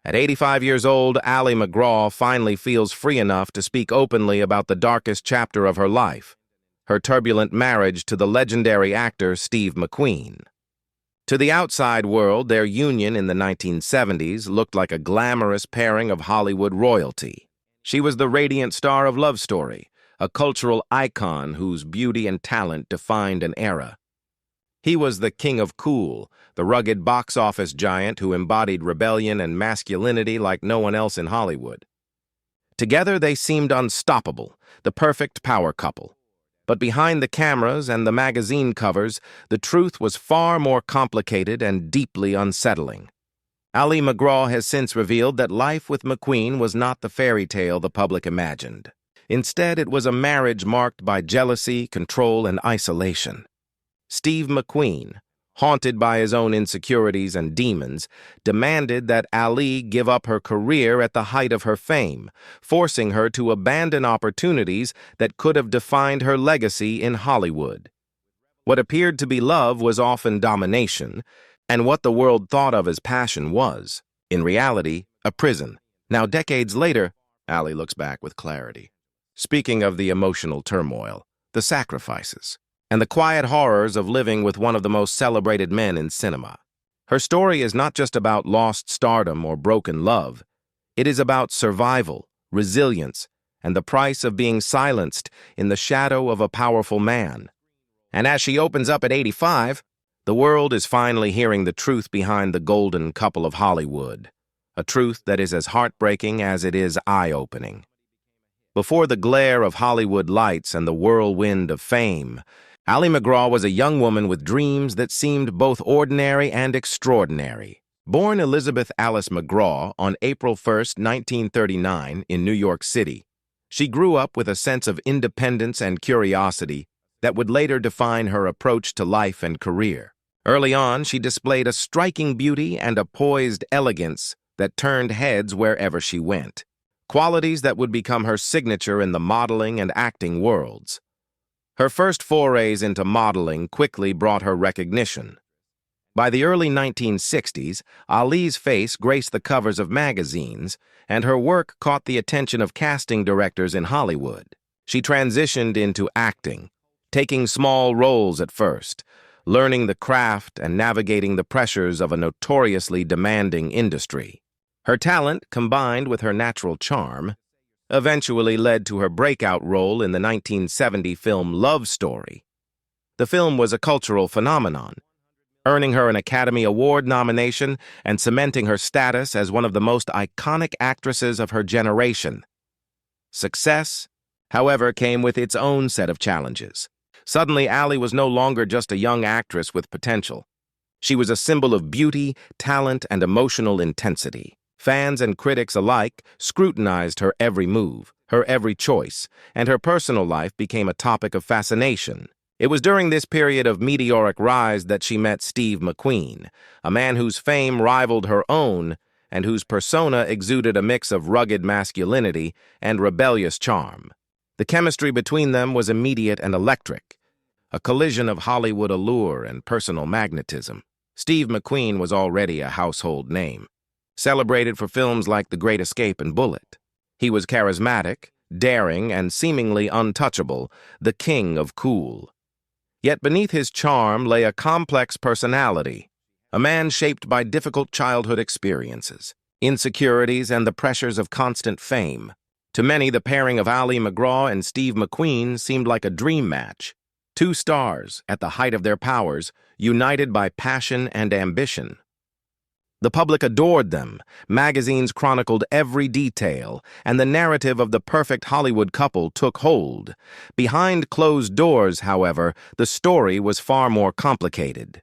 At 85 years old, Ali MacGraw finally feels free enough to speak openly about the darkest chapter of her life, her turbulent marriage to the legendary actor Steve McQueen. To the outside world, their union in the 1970s looked like a glamorous pairing of Hollywood royalty. She was the radiant star of Love Story, a cultural icon whose beauty and talent defined an era. He was the king of cool, the rugged box office giant who embodied rebellion and masculinity like no one else in Hollywood. Together they seemed unstoppable, the perfect power couple. But behind the cameras and the magazine covers, the truth was far more complicated and deeply unsettling. Ali MacGraw has since revealed that life with McQueen was not the fairy tale the public imagined. Instead, it was a marriage marked by jealousy, control, and isolation. Steve McQueen, haunted by his own insecurities and demons, demanded that Ali give up her career at the height of her fame, forcing her to abandon opportunities that could have defined her legacy in Hollywood. What appeared to be love was often domination, and what the world thought of as passion was, in reality, a prison. Now, decades later, Ali looks back with clarity. Speaking of the emotional turmoil, the sacrifices, and the quiet horrors of living with one of the most celebrated men in cinema. Her story is not just about lost stardom or broken love. It is about survival, resilience, and the price of being silenced in the shadow of a powerful man. And as she opens up at 85, the world is finally hearing the truth behind the golden couple of Hollywood, a truth that is as heartbreaking as it is eye-opening. Before the glare of Hollywood lights and the whirlwind of fame, Ali MacGraw was a young woman with dreams that seemed both ordinary and extraordinary. Born Elizabeth Alice MacGraw on April 1, 1939, in New York City, she grew up with a sense of independence and curiosity that would later define her approach to life and career. Early on, she displayed a striking beauty and a poised elegance that turned heads wherever she went, qualities that would become her signature in the modeling and acting worlds. Her first forays into modeling quickly brought her recognition. By the early 1960s, Ali's face graced the covers of magazines, and her work caught the attention of casting directors in Hollywood. She transitioned into acting, taking small roles at first, learning the craft and navigating the pressures of a notoriously demanding industry. Her talent, combined with her natural charm, eventually led to her breakout role in the 1970 film Love Story. The film was a cultural phenomenon, earning her an Academy Award nomination and cementing her status as one of the most iconic actresses of her generation. Success, however, came with its own set of challenges. Suddenly, Ali was no longer just a young actress with potential. She was a symbol of beauty, talent, and emotional intensity. Fans and critics alike scrutinized her every move, her every choice, and her personal life became a topic of fascination. It was during this period of meteoric rise that she met Steve McQueen, a man whose fame rivaled her own and whose persona exuded a mix of rugged masculinity and rebellious charm. The chemistry between them was immediate and electric, a collision of Hollywood allure and personal magnetism. Steve McQueen was already a household name, celebrated for films like The Great Escape and Bullet. He was charismatic, daring, and seemingly untouchable, the king of cool. Yet beneath his charm lay a complex personality, a man shaped by difficult childhood experiences, insecurities, and the pressures of constant fame. To many, the pairing of Ali MacGraw and Steve McQueen seemed like a dream match. Two stars, at the height of their powers, united by passion and ambition. The public adored them, magazines chronicled every detail, and the narrative of the perfect Hollywood couple took hold. Behind closed doors, however, the story was far more complicated.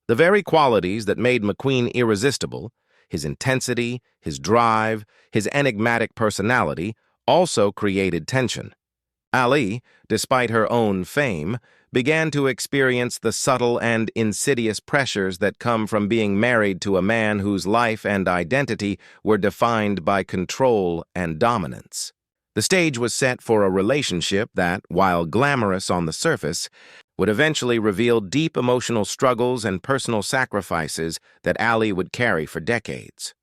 The very qualities that made McQueen irresistible, his intensity, his drive, his enigmatic personality, also created tension. Ali, despite her own fame, began to experience the subtle and insidious pressures that come from being married to a man whose life and identity were defined by control and dominance. The stage was set for a relationship that, while glamorous on the surface, would eventually reveal deep emotional struggles and personal sacrifices that Ali would carry for decades.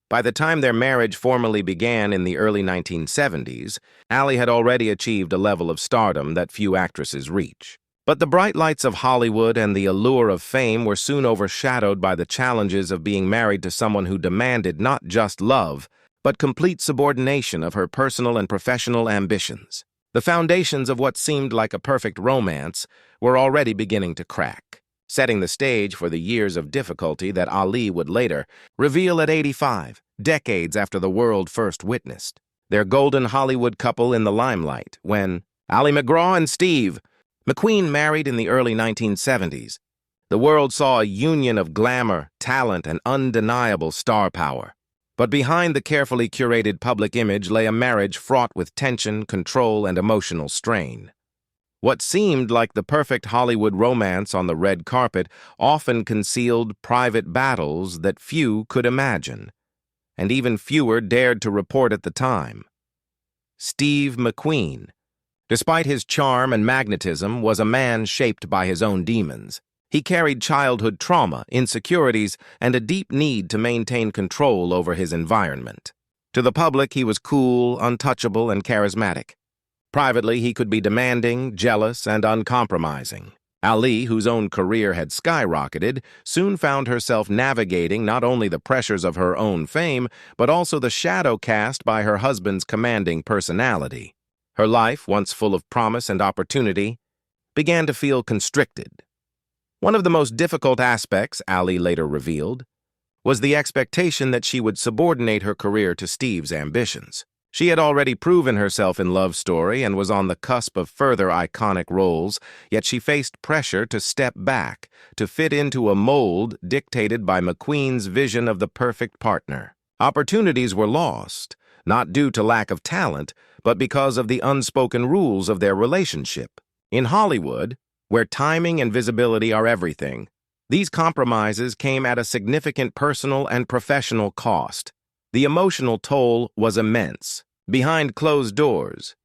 By the time their marriage formally began in the early 1970s, Ali had already achieved a level of stardom that few actresses reach. But the bright lights of Hollywood and the allure of fame were soon overshadowed by the challenges of being married to someone who demanded not just love, but complete subordination of her personal and professional ambitions. The foundations of what seemed like a perfect romance were already beginning to crack, setting the stage for the years of difficulty that Ali would later reveal at 85, decades after the world first witnessed their golden Hollywood couple in the limelight when Ali MacGraw and Steve McQueen married in the early 1970s. The world saw a union of glamour, talent, and undeniable star power. But behind the carefully curated public image lay a marriage fraught with tension, control, and emotional strain. What seemed like the perfect Hollywood romance on the red carpet often concealed private battles that few could imagine, and even fewer dared to report at the time. Steve McQueen, despite his charm and magnetism, was a man shaped by his own demons. He carried childhood trauma, insecurities, and a deep need to maintain control over his environment. To the public, he was cool, untouchable, and charismatic. Privately, he could be demanding, jealous, and uncompromising. Ali, whose own career had skyrocketed, soon found herself navigating not only the pressures of her own fame, but also the shadow cast by her husband's commanding personality. Her life, once full of promise and opportunity, began to feel constricted. One of the most difficult aspects, Ali later revealed, was the expectation that she would subordinate her career to Steve's ambitions. She had already proven herself in Love Story and was on the cusp of further iconic roles, yet she faced pressure to step back, to fit into a mold dictated by McQueen's vision of the perfect partner. Opportunities were lost, not due to lack of talent, but because of the unspoken rules of their relationship. In Hollywood, where timing and visibility are everything, these compromises came at a significant personal and professional cost. The emotional toll was immense. Behind closed doors,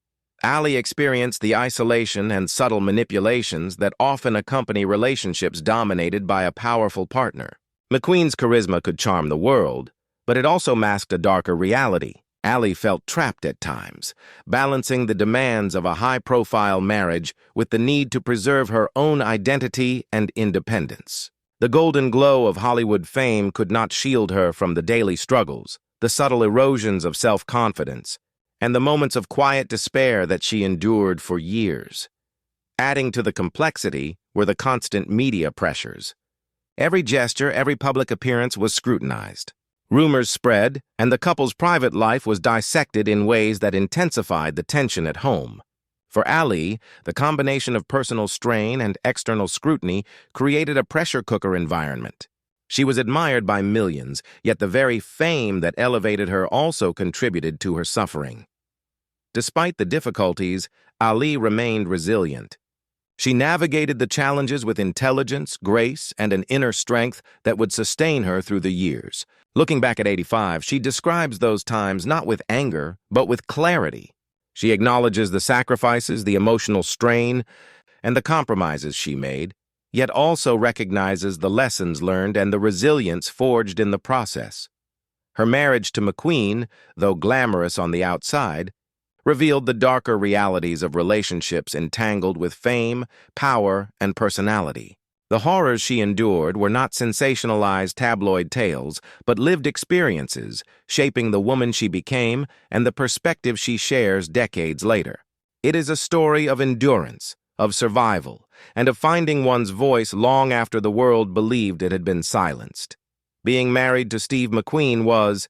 Ali experienced the isolation and subtle manipulations that often accompany relationships dominated by a powerful partner. McQueen's charisma could charm the world, but it also masked a darker reality. Ali felt trapped at times, balancing the demands of a high-profile marriage with the need to preserve her own identity and independence. The golden glow of Hollywood fame could not shield her from the daily struggles, the subtle erosions of self-confidence, and the moments of quiet despair that she endured for years. Adding to the complexity were the constant media pressures. Every gesture, every public appearance was scrutinized. Rumors spread, and the couple's private life was dissected in ways that intensified the tension at home. For Ali, the combination of personal strain and external scrutiny created a pressure cooker environment. She was admired by millions, yet the very fame that elevated her also contributed to her suffering. Despite the difficulties, Ali remained resilient. She navigated the challenges with intelligence, grace, and an inner strength that would sustain her through the years. Looking back at 85, she describes those times not with anger, but with clarity. She acknowledges the sacrifices, the emotional strain, and the compromises she made, yet also recognizes the lessons learned and the resilience forged in the process. Her marriage to McQueen, though glamorous on the outside, revealed the darker realities of relationships entangled with fame, power, and personality. The horrors she endured were not sensationalized tabloid tales, but lived experiences, shaping the woman she became and the perspective she shares decades later. It is a story of endurance, of survival, and of finding one's voice long after the world believed it had been silenced. Being married to Steve McQueen was,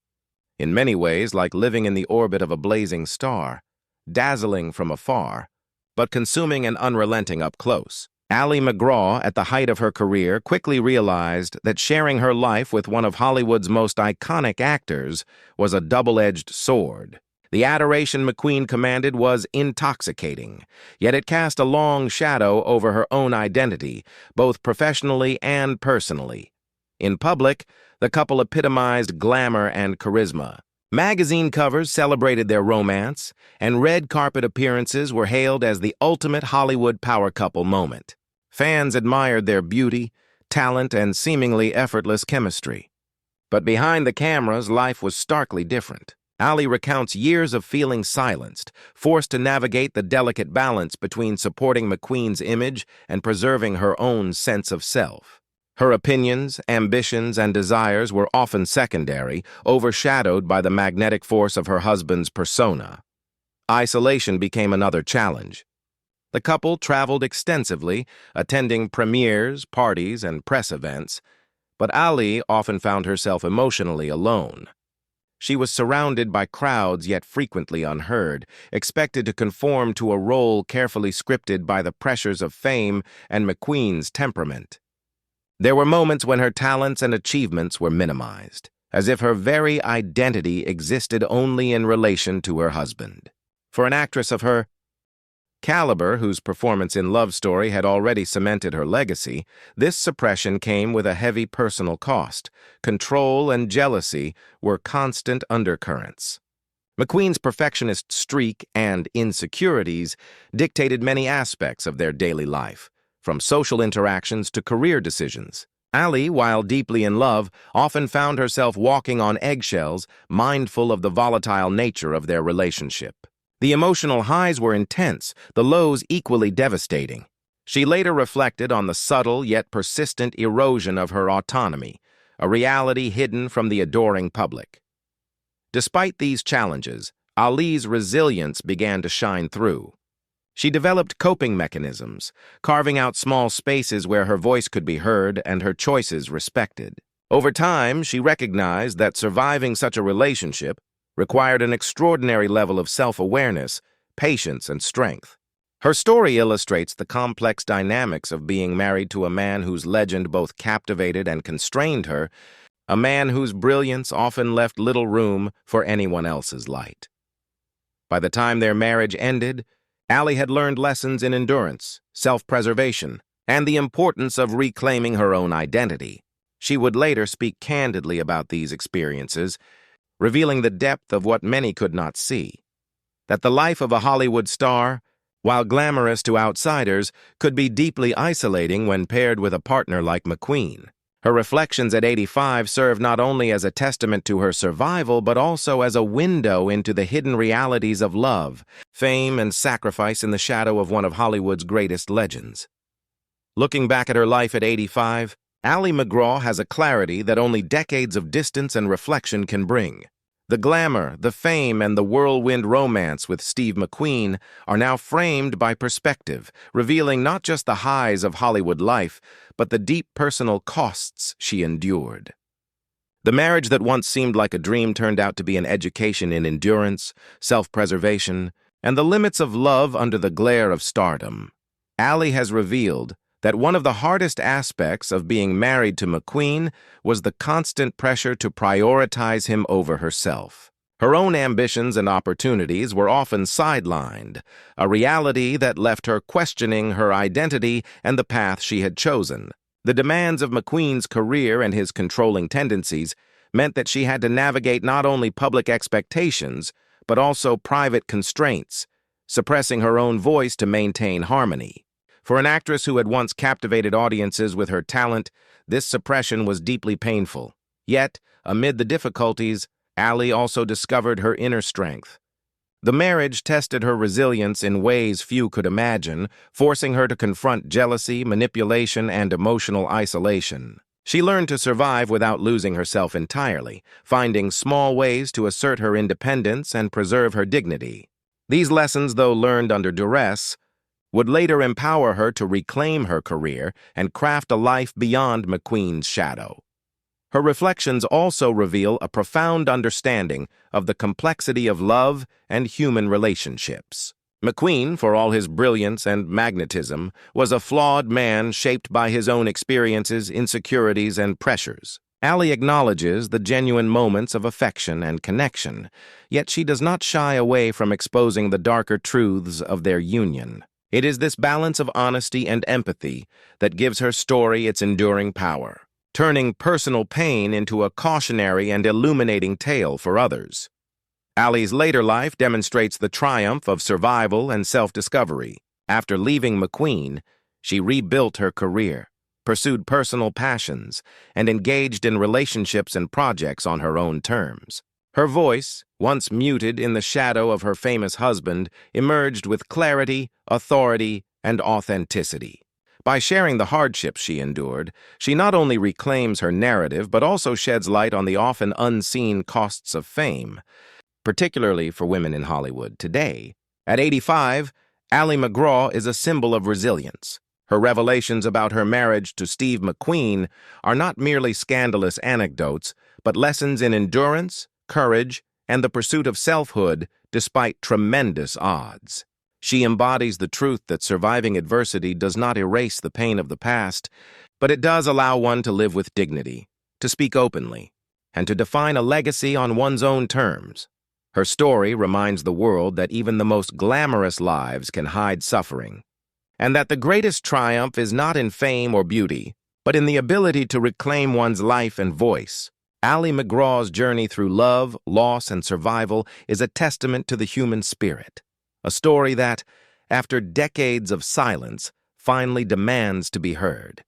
in many ways, like living in the orbit of a blazing star, dazzling from afar, but consuming and unrelenting up close. Ali MacGraw, at the height of her career, quickly realized that sharing her life with one of Hollywood's most iconic actors was a double-edged sword. The adoration McQueen commanded was intoxicating, yet it cast a long shadow over her own identity, both professionally and personally. In public, the couple epitomized glamour and charisma. Magazine covers celebrated their romance, and red carpet appearances were hailed as the ultimate Hollywood power couple moment. Fans admired their beauty, talent, and seemingly effortless chemistry. But behind the cameras, life was starkly different. Ali recounts years of feeling silenced, forced to navigate the delicate balance between supporting McQueen's image and preserving her own sense of self. Her opinions, ambitions, and desires were often secondary, overshadowed by the magnetic force of her husband's persona. Isolation became another challenge. The couple traveled extensively, attending premieres, parties, and press events, but Ali often found herself emotionally alone. She was surrounded by crowds yet frequently unheard, expected to conform to a role carefully scripted by the pressures of fame and McQueen's temperament. There were moments when her talents and achievements were minimized, as if her very identity existed only in relation to her husband. For an actress of her caliber, whose performance in Love Story had already cemented her legacy, this suppression came with a heavy personal cost. Control and jealousy were constant undercurrents. McQueen's perfectionist streak and insecurities dictated many aspects of their daily life, from social interactions to career decisions. Ali, while deeply in love, often found herself walking on eggshells, mindful of the volatile nature of their relationship. The emotional highs were intense, the lows equally devastating. She later reflected on the subtle yet persistent erosion of her autonomy, a reality hidden from the adoring public. Despite these challenges, Ali's resilience began to shine through. She developed coping mechanisms, carving out small spaces where her voice could be heard and her choices respected. Over time, she recognized that surviving such a relationship required an extraordinary level of self-awareness, patience, and strength. Her story illustrates the complex dynamics of being married to a man whose legend both captivated and constrained her, a man whose brilliance often left little room for anyone else's light. By the time their marriage ended, Ali had learned lessons in endurance, self-preservation, and the importance of reclaiming her own identity. She would later speak candidly about these experiences, revealing the depth of what many could not see. That the life of a Hollywood star, while glamorous to outsiders, could be deeply isolating when paired with a partner like McQueen. Her reflections at 85 serve not only as a testament to her survival, but also as a window into the hidden realities of love, fame, and sacrifice in the shadow of one of Hollywood's greatest legends. Looking back at her life at 85, Ali MacGraw has a clarity that only decades of distance and reflection can bring. The glamour, the fame, and the whirlwind romance with Steve McQueen are now framed by perspective, revealing not just the highs of Hollywood life, but the deep personal costs she endured. The marriage that once seemed like a dream turned out to be an education in endurance, self-preservation, and the limits of love under the glare of stardom. Ali has revealed that one of the hardest aspects of being married to McQueen was the constant pressure to prioritize him over herself. Her own ambitions and opportunities were often sidelined, a reality that left her questioning her identity and the path she had chosen. The demands of McQueen's career and his controlling tendencies meant that she had to navigate not only public expectations, but also private constraints, suppressing her own voice to maintain harmony. For an actress who had once captivated audiences with her talent, this suppression was deeply painful. Yet, amid the difficulties, Ali also discovered her inner strength. The marriage tested her resilience in ways few could imagine, forcing her to confront jealousy, manipulation, and emotional isolation. She learned to survive without losing herself entirely, finding small ways to assert her independence and preserve her dignity. These lessons, though learned under duress, would later empower her to reclaim her career and craft a life beyond McQueen's shadow. Her reflections also reveal a profound understanding of the complexity of love and human relationships. McQueen, for all his brilliance and magnetism, was a flawed man shaped by his own experiences, insecurities, and pressures. Ali acknowledges the genuine moments of affection and connection, yet she does not shy away from exposing the darker truths of their union. It is this balance of honesty and empathy that gives her story its enduring power, turning personal pain into a cautionary and illuminating tale for others. Ali's later life demonstrates the triumph of survival and self-discovery. After leaving McQueen, she rebuilt her career, pursued personal passions, and engaged in relationships and projects on her own terms. Her voice, once muted in the shadow of her famous husband, emerged with clarity, authority, and authenticity. By sharing the hardships she endured, she not only reclaims her narrative but also sheds light on the often unseen costs of fame, particularly for women in Hollywood today. At 85, Ally MacGraw is a symbol of resilience. Her revelations about her marriage to Steve McQueen are not merely scandalous anecdotes, but lessons in endurance, courage, and the pursuit of selfhood despite tremendous odds. She embodies the truth that surviving adversity does not erase the pain of the past, but it does allow one to live with dignity, to speak openly, and to define a legacy on one's own terms. Her story reminds the world that even the most glamorous lives can hide suffering, and that the greatest triumph is not in fame or beauty, but in the ability to reclaim one's life and voice. Ally MacGraw's journey through love, loss, and survival is a testament to the human spirit, a story that, after decades of silence, finally demands to be heard.